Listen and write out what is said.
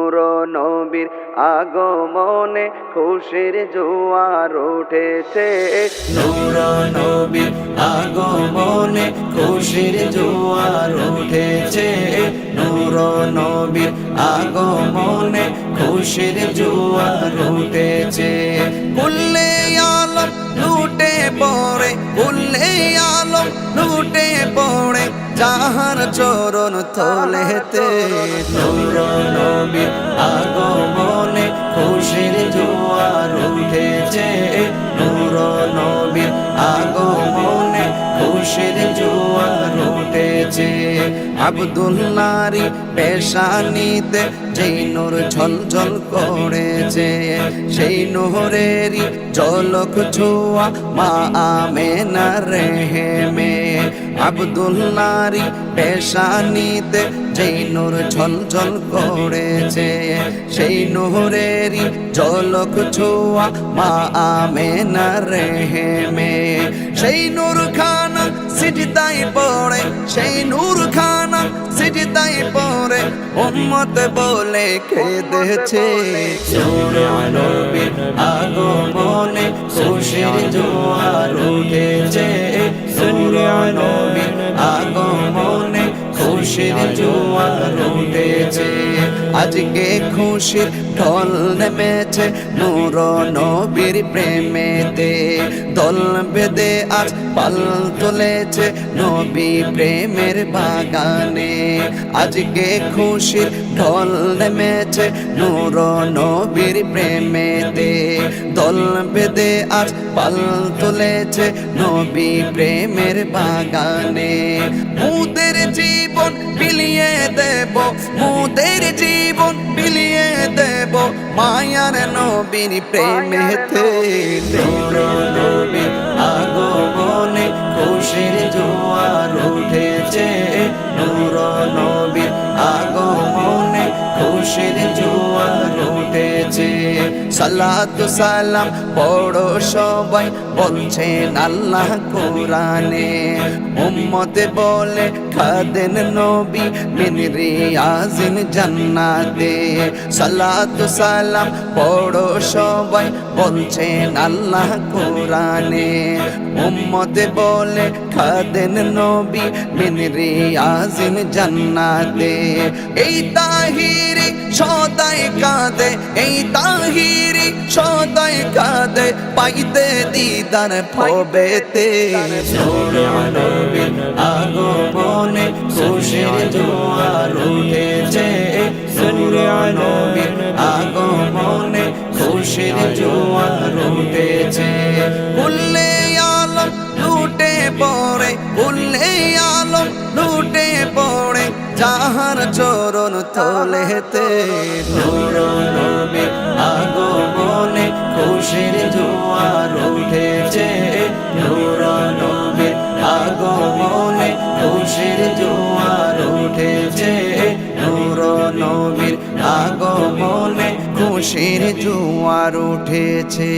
নূর নবীর আগমনে খুশির জোয়ার উঠেছে, নূর নবীর আগমনে খুশির জোয়ার উঠেছে, নূর নবীর আগমনে খুশির জোয়ার উঠেছে। কুল্লে আলম লুটে পড়ে, কুল্লে আলম লুটে পড়ে যাহার চরণ তলেতে, নূর নবীর আগমনে খুশির জোয়ার উঠেছে, নূর নবীর আগমনে খুশির জোয়ার উঠেছে। আব্দুল্লাহরি পেশানিতে যেই নূর ঝলঝল করেছে, সেই নূরেরই ঝলক ছোঁয়া মা আমেনার রেহেমে। আব্দুল্লাহরি পেশানিতে যেই নূর ঝলঝল করেছে, সেই নূরেরই ঝলক ছোঁয়া মা আমেনার রেহেমে। সেই নূর খানা সিজদায় পড়ে, সেই নূর খানা সিজদায় পড়ে উম্মত বলে কেঁদেছে, নূর নবীর আগমনে খুশির জোয়ার উঠেছে, নূর নবীর আগমনে খুশির জোয়ার উঠেছে। আজকে খুশির ঢল নেমেছে নূর নবীর প্রেমেতে, দল বেঁধে আজ পাল তুলেছে নবী প্রেমের বাগানে। আজকে খুশির ঢল নেমেছে নূর নবীর প্রেমেতে, দল বেঁধে আজ পাল তুলেছে নবী প্রেমের বাগানে। মুদের জীবন বিলিয়ে দেব, মুদের জীবন বিলিয়ে দেব মায়ার নবীর প্রেমেতে, নূর নবীর আগমনে খুশির জোয়ার উঠেছে, নূর নবীর আগমনে খুশির জোয়ার উঠেছে। সালাতু সালাম পড়ো সবাই বলছেন আল্লাহ কোরআনে, উম্মতে বলে খাদেন নবী মিন রিয়াজিল জান্নাতে। সালাতু সালাম পড়ো সবাই বলছেন আল্লাহ কোরআনে, উম্মতে বলে খাদেন নবী মিন রিয়াজিল জান্নাতে। এই তাহিরি সদাই কাঁদে, এই তাহিরি সদাই কাঁদে পাইতে দিদার ভবেতে, নূর নবীর আগমনে খুশির জোয়ার উঠেছে, নূর নবীর আগমনে খুশির জোয়ার উঠেছে। কুল্লে আলম লুটে পড়ে, কুল্লে আলম লুটে পড়ে যাহার চরণ তলেতে, নূর নবীর আগমনে খুশির জোয়ার উঠেছে, নূর নবীর আগমনে খুশির জোয়ার উঠেছে, নূর নবীর আগমনে খুশির জোয়ার উঠেছে।